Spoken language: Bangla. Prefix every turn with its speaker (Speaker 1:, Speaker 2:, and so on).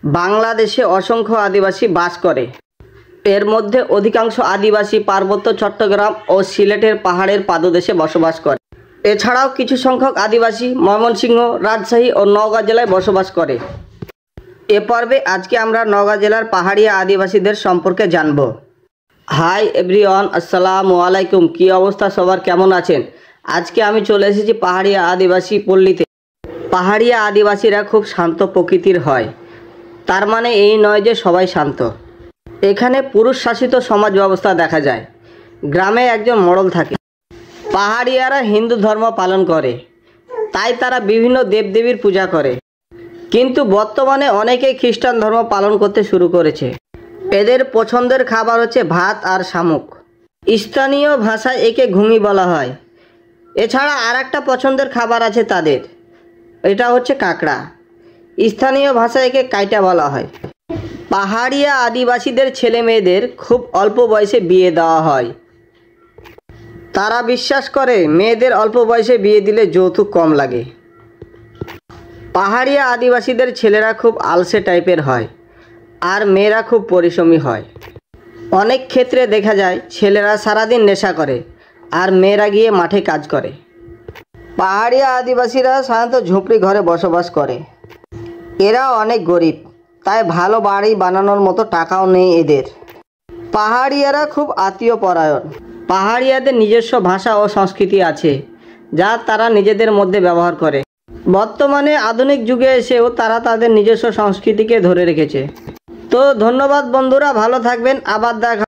Speaker 1: বাংলাদেশে অসংখ্য আদিবাসী বাস করে। এর মধ্যে অধিকাংশ আদিবাসী পার্বত্য চট্টগ্রাম ও সিলেটের পাহাড়ের পাদদেশে বসবাস করে। এছাড়াও কিছু সংখ্যক আদিবাসী ময়মনসিংহ, রাজশাহী ও নওগাঁ জেলায় বসবাস করে। এ পর্বে আজকে আমরা নওগাঁ জেলার পাহাড়িয়া আদিবাসীদের সম্পর্কে জানব। হাই এভরিওয়ান, আসসালামু আলাইকুম। কী অবস্থা সবার, কেমন আছেন? আজকে আমি চলে এসেছি পাহাড়িয়া আদিবাসী পল্লীতে। পাহাড়িয়া আদিবাসীরা খুব শান্ত প্রকৃতির হয়, তার মানে এই নয় যে সবাই শান্ত। এখানে পুরুষ শাসিত সমাজ ব্যবস্থা দেখা যায়। গ্রামে একজন মোড়ল থাকে। পাহাড়িয়ারা হিন্দু ধর্ম পালন করে, তাই তারা বিভিন্ন দেবদেবীর পূজা করে। কিন্তু বর্তমানে অনেকেই খ্রিস্টান ধর্ম পালন করতে শুরু করেছে। এদের পছন্দের খাবার হচ্ছে ভাত আর শামুক। স্থানীয় ভাষায় একে ঘুঙি বলা হয়। এছাড়া আর একটা পছন্দের খাবার আছে তাদের, এটা হচ্ছে কাঁকড়া। স্থানীয় ভাষায় একে কাইটা বলা হয়। পাহাড়িয়া আদিবাসীদের ছেলে মেয়েদের খুব অল্প বয়সে বিয়ে দেওয়া হয়। তারা বিশ্বাস করে মেয়েদের অল্প বয়সে বিয়ে দিলে যৌতুক কম লাগে। পাহাড়িয়া আদিবাসীদের ছেলেরা খুব আলসে টাইপের হয়, আর মেয়েরা খুব পরিশ্রমী হয়। অনেক ক্ষেত্রে দেখা যায় ছেলেরা সারাদিন নেশা করে আর মেয়েরা গিয়ে মাঠে কাজ করে। পাহাড়িয়া আদিবাসীরা সাধারণত ঝুপড়ি ঘরে বসবাস করে। এরা অনেক গরিব, তাই ভালো বাড়ি বানানোর মতো টাকাও নেই এদের। পাহাড়িয়ারা খুব আত্মীয় পরায়ণ। পাহাড়িয়াদের নিজস্ব ভাষা ও সংস্কৃতি আছে, যা তারা নিজেদের মধ্যে ব্যবহার করে। বর্তমানে আধুনিক যুগে এসেও তারা তাদের নিজস্ব সংস্কৃতিকে ধরে রেখেছে। তো ধন্যবাদ বন্ধুরা, ভালো থাকবেন, আবার দেখা।